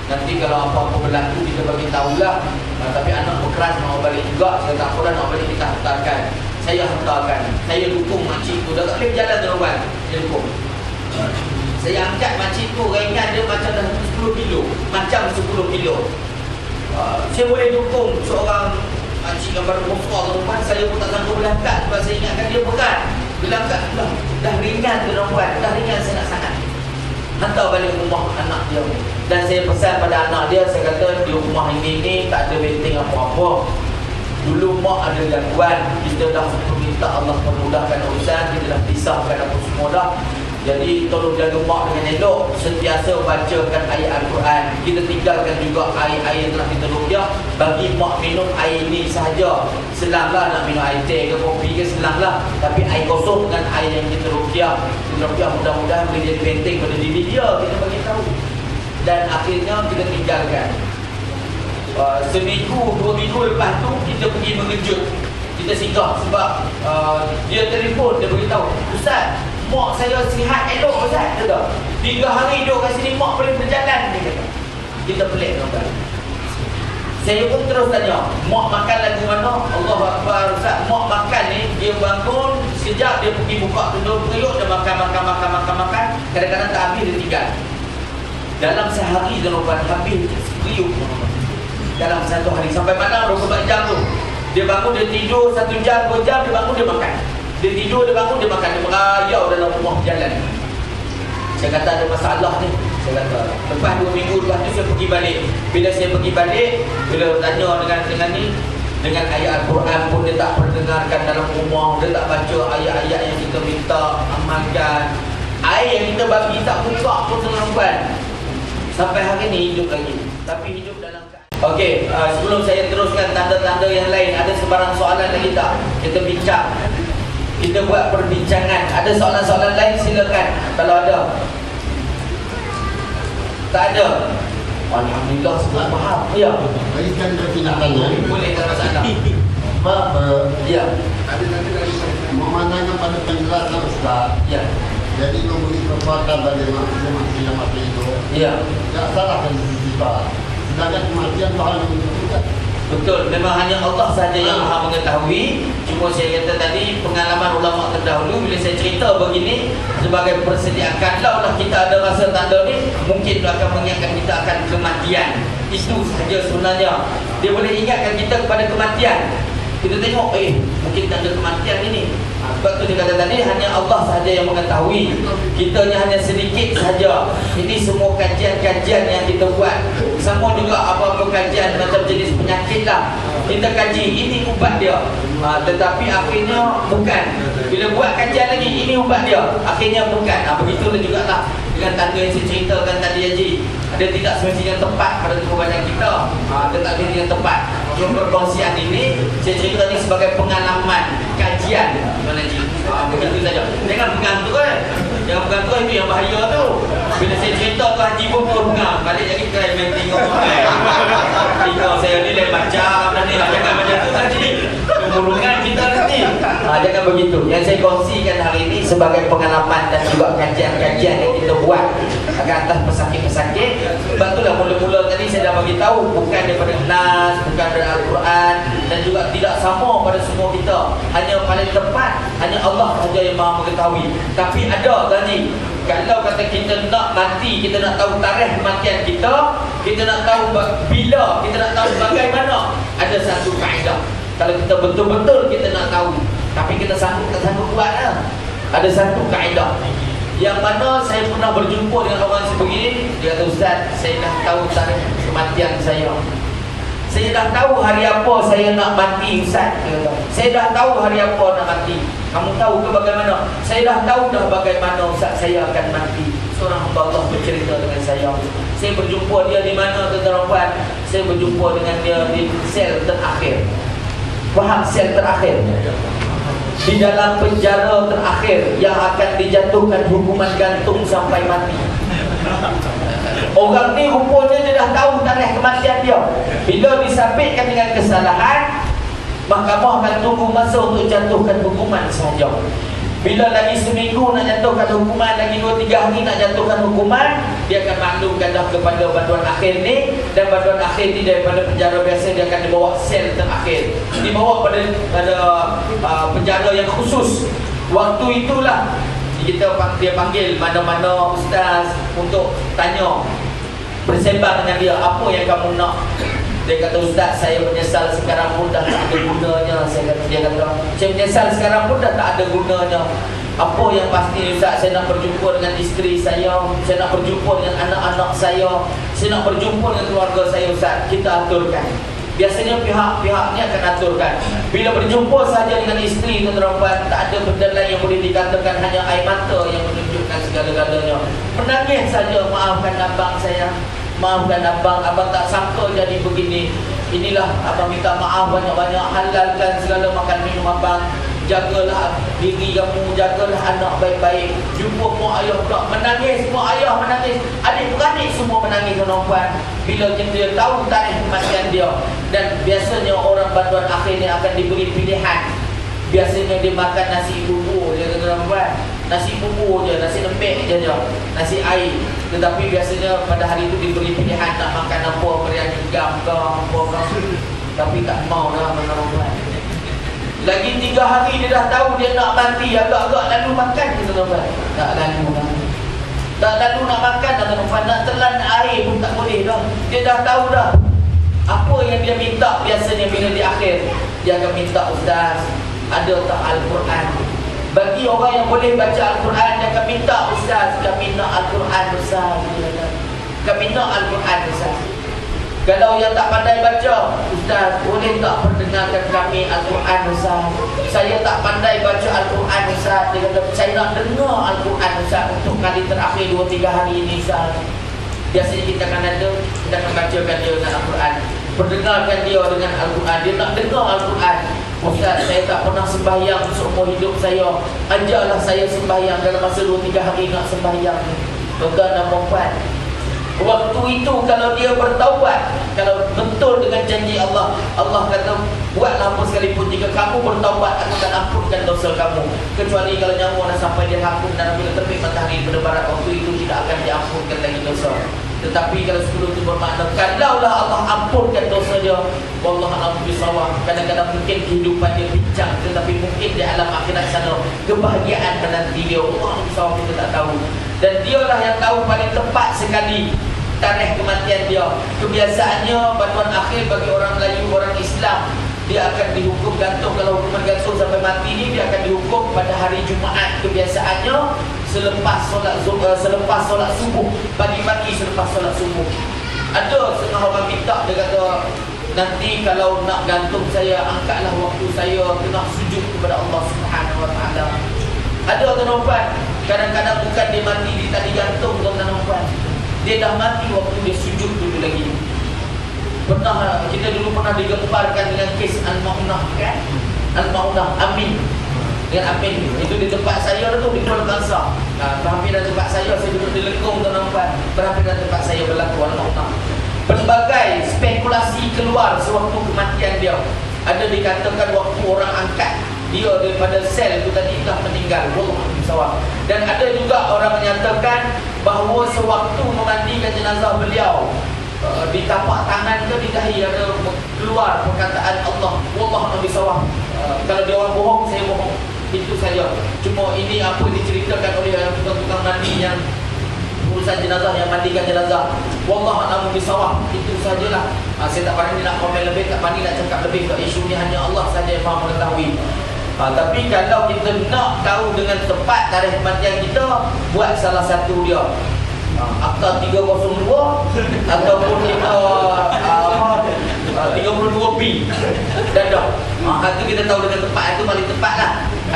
nanti kalau apa-apa berlaku kita bagi tahulah. Tapi anak berkeras nak balik juga. Saya tak apa dah, nak balik kita hantarkan. Saya hantarkan. Saya dukung makcik tu. Dah tak boleh berjalan tuan-tuan. Saya dukung. Saya angkat makcik tu, ringan dia macam dah 10 kilo. Macam 10 kilo. Saya boleh dukung seorang makcik yang baru besar tuan-tuan. Saya pun tak sanggup boleh angkat sebab saya ingatkan dia berat. Bila angkat dah ringan tuan-tuan. Dah ringan sangat-sangat. Hantar balik rumah anak dia. Dan saya pesan pada anak dia, saya kata di rumah ini tak ada benteng apa-apa. Dulu mak ada gangguan, kita dah minta Allah permudahkan urusan, kita dah pisahkan apa semua dah. Jadi tolong jaga mak dengan elok, sentiasa bacakan ayat Al-Quran. Kita tinggalkan juga air-air yang telah kita ruqyah. Bagi mak minum air ini sahaja. Selanglah nak minum air teh ke kopi ke, selanglah. Tapi air kosong dengan air yang kita ruqyah. Kita ruqyah mudah-mudahan boleh jadi benteng pada diri dia, kita bagi tahu. Dan akhirnya kita tinggalkan. Seminggu, 2 minggu lepas tu kita pergi mengejut. Kita singgah sebab dia telefon, dia beritahu, Ustaz, mak saya sihat elok Ustaz. Dia kata 3 hari duduk kat sini mak boleh berjalan, dia kata. Kita pelik tuan. Saya pun terus tanya, mak makan lagu mana? Allahu Akbar Ustaz. Mak makan ni, dia bangun sekejap, dia pergi buka tunduk periuk, dia makan. Kadang-kadang tak habis, dia tinggal. Dalam sehari tuan-tuan habis periuk dalam 1 hari. Sampai mana 24 jam tu. Dia bangun, dia tidur 1 jam, 2 jam, dia bangun, dia makan. Dia tidur, dia bangun, dia makan. Dia merayau dalam rumah berjalan. Saya kata ada masalah ni. Saya kata, lepas 2 minggu lepas tu saya pergi balik. Bila saya pergi balik, bila tanya dengan ni, dengan ayat Al-Quran pun dia tak perdengarkan dalam rumah. Dia tak baca ayat-ayat yang kita minta amalkan. Air yang kita bagi tak buka pun tuan-tuan. Sampai hari ni hidup lagi. Tapi hidup dalam okey, sebelum saya teruskan tanda-tanda yang lain, ada sebarang soalan lagi tak? Kita bincang. Kita buat perbincangan. Ada soalan-soalan lain silakan kalau ada. Tak ada. Alhamdulillah semua faham. Ya. Bagi sekali saya nak tanya. Boleh tak masalah. Ya. Ada nanti dari memandangkan pada penjelasan Ustaz. Ya. Jadi memberi kekuatan bagi manusia yang masih hidup. Ya. Tak salah kan sifat. Sedangkan kematian Tuhan yang menentukan. Betul, memang hanya Allah sahaja yang maha mengetahui. Cuma saya kata tadi, pengalaman ulama terdahulu bila saya cerita begini sebagai persediaan, kalaulah kita ada rasa tanda ni, mungkin dia akan mengingatkan kita akan kematian. Itu sahaja sebenarnya. Dia boleh ingatkan kita kepada kematian. Kita tengok, mungkin tanda kematian ini. Sebab tu dia kata tadi, hanya Allah sahaja yang mengetahui. Kitanya hanya sedikit sahaja. Ini semua kajian-kajian yang kita buat. Sama juga apa-apa kajian macam jenis penyakit lah. Kita kaji, ini ubat dia. Tetapi akhirnya bukan. Bila buat kajian lagi, ini ubat dia. Akhirnya bukan. Begitulah juga lah dengan tanda yang saya ceritakan tadi Haji. Ada tidak semestinya tepat pada tubuh badan kita. Ada tak semestinya tepat. Cuma perkongsian ini, saya cerita ni sebagai pengalaman kajian. Begitu saja. Jangan bergantung kan. Yang bukan tu itu yang bahaya tu. Bila saya cerita tu Haji pun ngam. Balik lagi try main tengok. Tengok saya ni lain macam dah ni lah. Jangan macam tu Haji. Kemurungan kita nanti. Jangan begitu. Yang saya kongsikan hari ini sebagai pengalaman dan juga kajian-kajian yang kita buat atas pesakit-pesakit. Sebab itulah mula-mula tadi saya dah bagi tahu bukan daripada Nas, bukan daripada Al-Quran, dan juga tidak sama pada semua kita. Hanya paling tepat hanya Allah sahaja yang Maha mengetahui. Tapi ada tadi, kalau kata kita nak mati, kita nak tahu tarikh kematian kita nak tahu bila, kita nak tahu bagaimana, ada satu kaedah. Kalau kita betul-betul kita nak tahu, tapi kita tak sanggup buat lah. Ada satu kaedah yang mana saya pernah berjumpa dengan orang sebegini. Dia kata, Ustaz, saya dah tahu tarikh kematian saya. Saya dah tahu hari apa saya nak mati, Ustaz. Saya dah tahu hari apa nak mati. Kamu tahu ke bagaimana? Saya dah tahu dah bagaimana, Ustaz, saya akan mati. Seorang hamba Allah bercerita dengan saya. Saya berjumpa dia di mana, tuan-tuan? Saya berjumpa dengan dia di sel terakhir. Faham sel terakhir? Di dalam penjara terakhir yang akan dijatuhkan hukuman gantung sampai mati. Orang ni rupanya dia dah tahu tarikh kematian dia. Bila disabitkan dengan kesalahan, mahkamah akan tunggu masa untuk jatuhkan hukuman sahaja. Bila lagi seminggu nak jatuhkan hukuman, lagi 2-3 hari nak jatuhkan hukuman, dia akan maklumkan dah kepada bantuan akhir ni. Dan bantuan akhir ni daripada penjara biasa, dia akan dibawa sel terakhir, dibawa pada penjara yang khusus. Waktu itulah dia panggil mana-mana ustaz untuk tanya, bersembang dengan dia, apa yang kamu nak. Dia kata, Ustaz, saya menyesal sekarang pun dah tak ada gunanya. Dia kata, saya menyesal sekarang pun dah tak ada gunanya. Apa yang pasti, Ustaz, saya nak berjumpa dengan isteri saya nak berjumpa dengan anak-anak saya nak berjumpa dengan keluarga saya, Ustaz. Kita aturkan. Biasanya pihak-pihak ni akan aturkan. Bila berjumpa saja dengan isteri, tuan-tuan, tak ada benda lain yang boleh dikatakan, hanya air mata yang menunjukkan segala-galanya. Menangis saja, maafkan abang saya, maafkan abang tak sangka jadi begini. Inilah abang minta maaf banyak-banyak, halalkan segala makan minum abang. Jagalah diri kamu, jagalah anak baik-baik. Jumpa mak ayah pula menangis, mak ayah menangis, adik-beradik semua menangis, tuan-tuan. Bila kita tahu tarikh kematian dia. Dan biasanya orang bantuan akhir ni akan diberi pilihan. Biasanya dia makan nasi bubur je, tuan-tuan. Nasi bubur je, nasi lembek je, nasi air. Tetapi biasanya pada hari itu diberi pilihan nak makan apa, biryani gam ke apa ke. Tapi tak mau dah, tuan-tuan. Lagi 3 hari dia dah tahu dia nak mati, agak-agak lalu makan, tuan-tuan. Tak lalu nak makan, tuan-tuan. Nak telan air pun tak boleh dah. Dia dah tahu dah apa yang dia minta. Biasanya bila di akhir, dia akan minta, Ustaz, ada tak Al-Quran? Bagi orang yang boleh baca Al-Quran, dia akan minta, Ustaz, kami nak Al-Quran, Ustaz. Kami nak Al-Quran, Ustaz. Kalau yang tak pandai baca, Ustaz, boleh tak perdengarkan kami Al-Quran, Ustaz? Saya tak pandai baca Al-Quran, Ustaz. Dia kata, saya nak dengar Al-Quran, Ustaz, untuk kali terakhir 2-3 hari ini, Ustaz. Biasanya kita akan bacakan dia dengan Al-Quran, perdengarkan dia dengan Al-Quran. Dia nak dengar Al-Quran. Ustaz, saya tak pernah sembahyang seumur hidup saya. Ajarlah saya sembahyang dalam masa 2-3 hari nak sembahyang. Tuan-tuan dan puan-puan, waktu itu kalau dia bertaubat, kalau betul dengan janji Allah, Allah kata, buatlah apa sekalipun, jika kamu bertaubat, aku akan ampunkan dosa kamu. Kecuali kalau nyawa dah sampai di hakam dan bila terbit matahari pada barat, waktu itu tidak akan diampunkan lagi dosa. Tetapi kalau sebelum itu bermakna, kalaulah Allah ampunkan dosa dia, wallahu a'lam bishawab. Kadang-kadang mungkin kehidupan dia bincang, tetapi mungkin di alam akhirat sana kebahagiaan menanti dia. Allah bishawab, kita tak tahu. Dan dialah yang tahu paling tepat sekali tarikh kematian dia. Kebiasaannya bantuan akhir bagi orang Melayu, orang Islam, dia akan dihukum gantung. Kalau hukuman gantung sampai mati ni, dia akan dihukum pada hari Jumaat. Kebiasaannya selepas solat subuh, pagi-pagi selepas solat subuh. Ada setengah orang minta, dia kata, nanti kalau nak gantung saya, angkatlah waktu saya kena sujud kepada Allah Subhanahu Wa Taala. Ada tuan-tuan, kadang-kadang bukan dia mati di tali gantung, tuan-tuan. Dia dah mati waktu dia sujud dulu lagi. Kita dulu pernah digemparkan dengan kes Al-Ma'unah, kan? Al-Ma'unah, Amin. Dengan Amin. Itu di tempat saya tu, di Kuala Kangsar. Berhampiran tempat saya duduk di lekung tuan-tuan. Berhampiran tempat saya berlaku Allah. Pelbagai spekulasi keluar sewaktu kematian dia. Ada dikatakan waktu orang angkat dia daripada sel itu tadi telah meninggal. Wallahu a'lam. Dan ada juga orang menyatakan bahawa sewaktu memandikan jenazah beliau, di tapak tangan ke di dahi ada keluar perkataan Allah. Wallahu a'lam. Kalau dia orang bohong, saya bohong. Itu saja. Cuma ini apa diceritakan oleh tukang-tukang mandi yang urusan jenazah, yang mandikan jenazah. Wallahu a'lam bisawab. Itu sajalah. Saya tak berani nak komen lebih, tak berani nak cakap lebih. Isu ni hanya Allah saja yang maha mengetahui. Tapi kalau kita nak tahu dengan tepat tarikh kematian kita, buat salah satu dia. Akta 302 ataupun kita 32B dan dah. Itu kita tahu dengan tepat, itu paling tepat lah.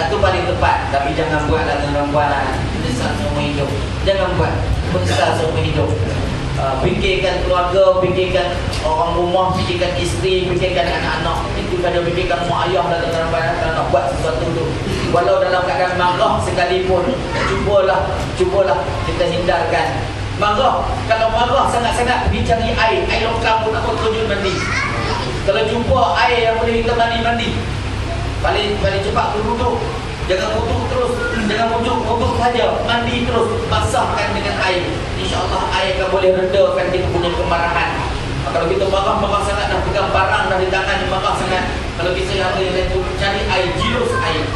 Itu paling tepat. Tapi jangan buatlah tuan-tuan, menyesal seumur hidup. Jangan buat, menyesal seumur hidup. Fikirkan keluarga, fikirkan orang rumah, fikirkan isteri, fikirkan anak-anak. Itu saja, fikirkan mak ayah dan tuan-tuan. Kalau nak buat sesuatu tu, walau dalam keadaan marah sekalipun, cubalah kita hindarkan marah. Kalau marah sangat-sangat, pergi cari air lokal pun tak terjun mandi. Kalau jumpa air yang boleh kita mandi, paling cepat duduk. Jangan wuduk terus, jangan wuduk saja, mandi terus, basahkan dengan air. InsyaAllah air akan boleh redakan kita punya kemarahan. Kalau kita marah sangat, dah pegang barang dah di tangan, marah sangat. Kalau kita yang lain tu, cari air, jirus air,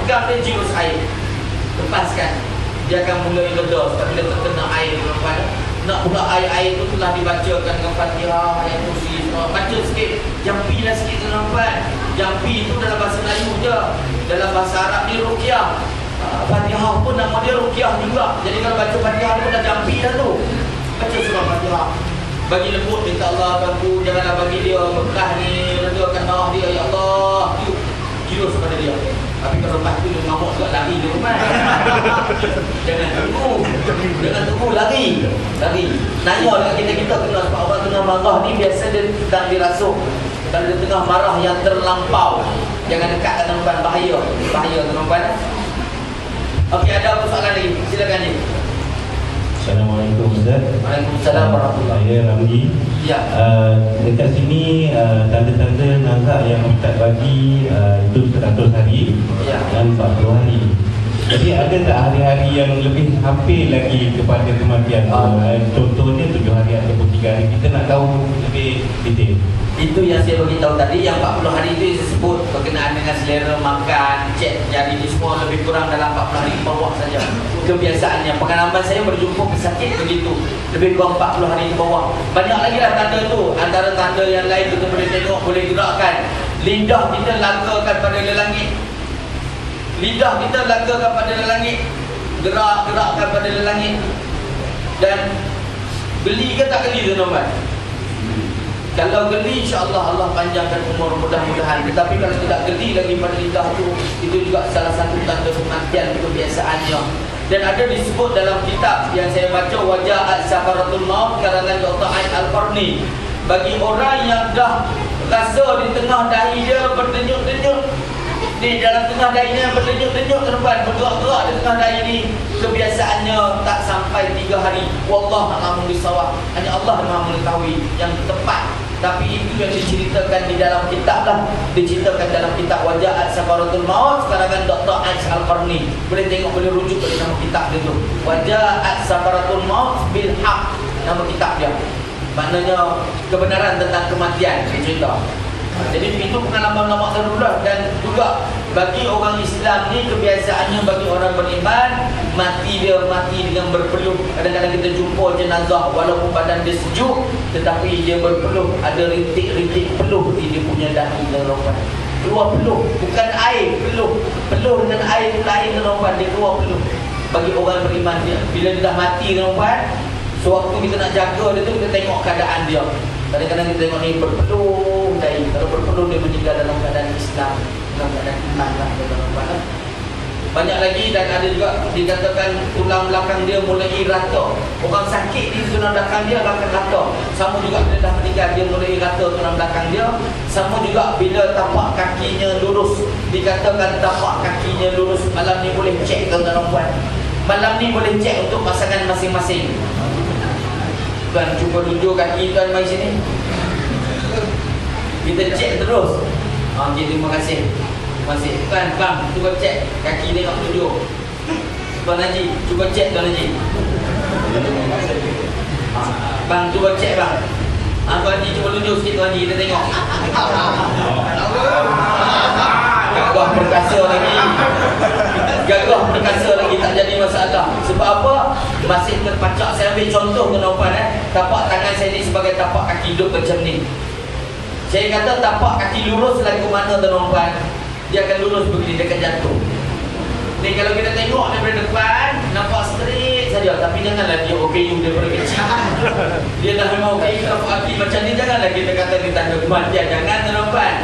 pegang dia, jirus air, lepaskan, dia akan mulai reda. Sebab bila terkena air, nak pula air itu telah dibacakan dengan Fatihah, ayat kursi, baca sikit, jampilah sikit tuan-tuan. Jampi itu dalam bahasa Melayu je, dalam bahasa Arab ni ruqyah. Fatihah pun nama dia ruqyah juga. Jadi kalau baca Fatihah pun dah jampi dah tu. Baca surah Fatihah, bagi lembut, minta Allah bantu, janganlah bagi dia bekah ni, redakan marah dia, ya Allah, jirus pada dia. Tapi kalau lepas tu dia ngamuk juga, lari dia rumah. Jangan tunggu, lari. Nanya dengan kita kena, sebab orang tengah marah ni biasa dia sedang dirasuk. Kalau dia tengah marah yang terlampau, jangan dekat tuan-tuan, bahaya tuan-tuan. Okey, ada apa soalan lagi? Silakan ni. Assalamualaikum Ustaz. Waalaikumsalam warahmatullahi. Saya Ramli. Ya. Dekat sini tanda-tanda nazak yang Ustaz bagi itu 100 hari dan 40 hari. Jadi ada tak hari-hari yang lebih hampir lagi kepada kematian? Contohnya 7 hari ataupun 3 hari. Kita nak tahu lebih detail. Itu yang saya beritahu tadi, yang 40 hari itu saya sebut berkenaan dengan selera makan, cek jari ni semua lebih kurang dalam 40 hari ke bawah saja. Kebiasaannya, pengalaman saya berjumpa pesakit begitu, lebih kurang 40 hari ke bawah. Banyak lagi lah tanda tu. Antara tanda yang lain kita boleh tengok, boleh gerakkan. Lidah kita lagakan pada lelangit. Gerakkan pada lelangit. Dan geli ke tak geli tuan-tuan? Kalau geli, insya-Allah Allah panjangkan umur mudah-mudahan. Tetapi kalau tidak geli lagi pada lidah itu juga salah satu tanda kematian kebiasaannya. Dan ada disebut dalam kitab yang saya baca, Waja'at Sakaratul Maut karangan Dr. Aid Al-Qarni. Bagi orang yang dah rasa di tengah dahi dia berdenyut-denyut, di dalam tengah dahi dia berdenyut-denyut teman, bergerak-gerak di tengah dahi ni, kebiasaannya tak sampai 3 hari. Wallahu a'lam bishawab. Hanya Allah yang Maha mengetahui yang tepat. Tapi itu yang diceritakan di dalam kitab lah. Diceritakan dalam kitab Waja'at Sakaratul Maut karangan Dr. Aid Al-Qarni. Boleh tengok, boleh rujuk pada nama kitab dia tu. Waja'at Sakaratul Maut bil haq, nama kitab dia. Maknanya kebenaran tentang kematian, dia cerita. Jadi itu pengalaman lama dahulu. Dan juga bagi orang Islam ni, kebiasaannya bagi orang beriman, mati dengan berpeluh. Kadang-kadang kita jumpa jenazah, walaupun badan dia sejuk, tetapi dia berpeluh, ada rintik-rintik peluh di dia punya dahi dan rokan. Keluar peluh, bukan air, peluh dengan air itu lain dan rokan, dia keluar peluh. Bagi orang beriman dia, bila dia dah mati dan rokan, sewaktu kita nak jaga dia tu, kita tengok keadaan dia. Kadang-kadang kita tengok ni berpeluh dahi. Kalau berpeluh, dia meninggal dalam keadaan Islam, dalam keadaan iman lah, dalam. Banyak lagi, dan ada juga dikatakan tulang belakang dia mulai rata. Orang sakit di tulang belakang dia akan rata. Sama juga bila dah meninggal, dia mulai rata tulang belakang dia. Sama juga bila tapak kakinya lurus. Dikatakan tapak kakinya lurus. Malam ni boleh cek tuan-tuan. Malam ni boleh cek untuk pasangan masing-masing. Tuan cuba tunjuk kaki tuan mai sini. Kita cek terus. Okey, terima kasih. Terima kasih. Tuan, bang, cuba cek kaki tengok tunjuk. Tuan Haji, cuba cek Tuan Haji. Bang, cuba cek bang. Tuan Haji cuba tunjuk sikit Tuan Haji, kita tengok. Gagah perkasa lagi. Gagah perkasa lagi, tak jadi masalah. Sebab apa? Masih terpacak. Saya ambil contoh tuan-tuan tapak tangan saya ni sebagai tapak kaki duduk macam ni. Saya kata tapak kaki lurus lagu mana tuan-tuan? Dia akan lurus begini, dia akan jatuh. Ni kalau kita tengok daripada depan, nampak straight saja. Tapi janganlah dia OKU daripada kecil. Dia dah memang OKU tapak kaki macam ni. Janganlah kita kata ni tanda kematian. Jangan tuan-tuan.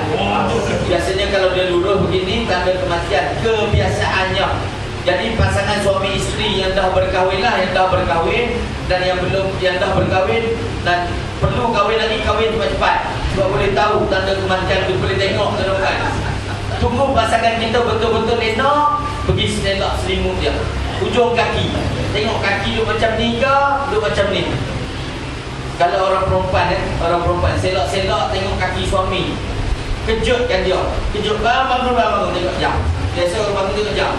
Biasanya kalau dia lurus begini, tanda kematian. Kebiasaannya. Jadi pasangan suami isteri yang dah berkahwin lah, yang dah berkahwin dan yang belum, yang dah berkahwin dan perlu kahwin lagi, kahwin cepat-cepat. Sebab boleh tahu tanda kematian tu, boleh tengok tuan-tuan. Tunggu pasangan kita betul-betul elok, pergi selak selimut dia. Ujung kaki. Tengok kaki duduk macam ni ke, duduk macam ni. Kalau orang perempuan selak-selak tengok kaki suami. Kejutkan dia. Kejut, bangun, tengok jam. Biasa orang bangun tengok jam.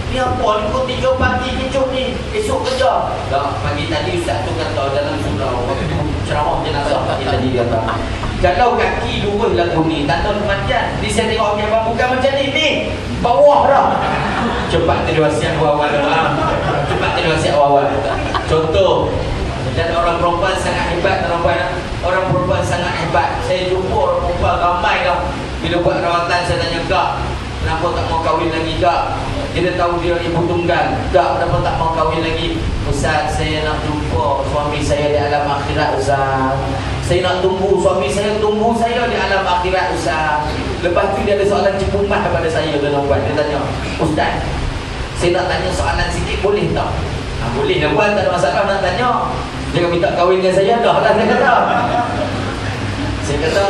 Ni apa ni kau 3 pagi kejut ni, esok kerja. Tak, pagi tadi ustaz tu kata dalam surau waktu ceramah jenazah pagi tadi dia kata, kalau kaki lurus lagu ni tanda kematian. Ni saya tengok orang bukan macam ni bawah dah. Cepat dia wasiat awal-awal. Cepat dia wasiat awal-awal. Contoh, dan orang perempuan sangat hebat tuan-tuan. Orang perempuan sangat hebat. Saya jumpa orang perempuan ramai dah. Bila buat rawatan saya tanya, "Kak, kenapa tak mau kahwin lagi, Kak?" Kita tahu dia ibu tunggal. "Kak, kenapa tak mau kahwin lagi?" "Ustaz, saya nak jumpa suami saya di alam akhirat, Ustaz. Saya nak tunggu suami saya tunggu saya di alam akhirat, Ustaz." Lepas tu dia ada soalan cepumat kepada saya tuan-tuan. Dia tanya, "Ustaz, saya nak tanya soalan sikit boleh tak?" "Boleh lah puan, tak ada masalah nak tanya." Dia minta kahwin dengan saya, dah lah saya kata. Saya kata,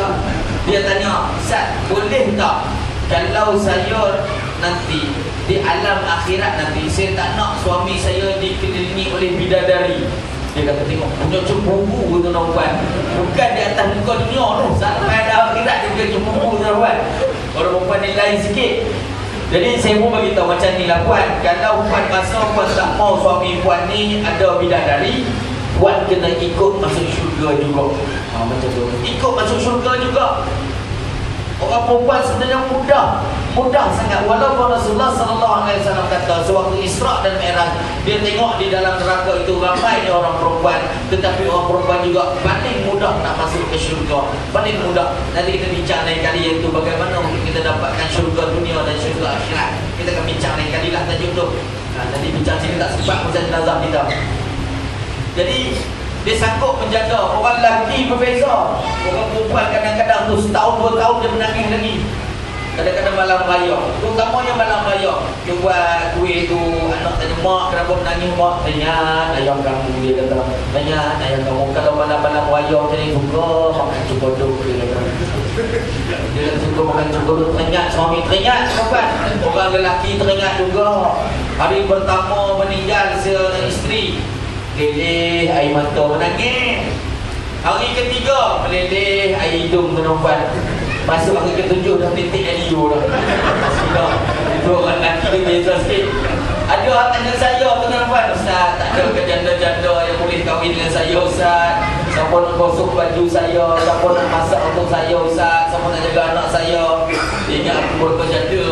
dia tanya, "Ustaz, boleh tak kalau saya nanti di alam akhirat nanti saya tak nak suami saya dikelilingi oleh bidadari." Dia kata, tengok punya cemburu tuan-tuan. Bukan di atas muka dunia tu, sampai ada akhirat dia punya cemburu tuan-tuan. Orang perempuan ni lain sikit. Jadi saya pun beritahu macam ni lah puan. Kalau puan rasa puan tak mau suami puan ni ada bidadari, puan kena ikut masuk syurga juga. Macam tu. Ikut masuk syurga juga. Orang perempuan sebenarnya mudah sangat. Walaupun Rasulullah SAW kata sewaktu Isra' dan Mi'raj, dia tengok di dalam neraka itu ramai orang perempuan, tetapi orang perempuan juga paling mudah nak masuk ke syurga, paling mudah. Nanti kita bincang lain kali, iaitu bagaimana untuk kita dapatkan syurga dunia dan syurga akhirat. Kita akan bincang lain kali lah tajuk tu. Nanti bincang sini tak sempat pasal jenazah kita. Jadi dia sanggup menjaga. Orang lelaki berbeza. Orang perempuan kadang-kadang tu setahun 2 tahun dia menangis lagi. Kadang-kadang malam raya, terutamanya malam raya, dia buat kuih tu, anak tanya, "Mak, kenapa menangis, Mak?" "Tanya ayam kamu," dia kata. "Tanya ayam kamu. Kalau malam-malam raya macam ni suka makan cemodok," dia kata. Dia suka makan cemodok. Teringat suami, teringat kawan. Orang lelaki teringat juga. Hari pertama meninggal isteri, meleleh air mata menangis. Hari ketiga meleleh air hidung tuan-tuan. Masuk hari ke-7 dah titik Elio dah. Sudah. Itu orang lelaki dia biasa sikit. Ada orang tanya saya tuan-tuan, "Ustaz, tak ada ke janda-janda yang boleh kahwin dengan saya, Ustaz? Siapa nak gosok baju saya? Siapa nak masak untuk saya, Ustaz? Siapa nak jaga anak saya?" Dia ingat aku berapa janda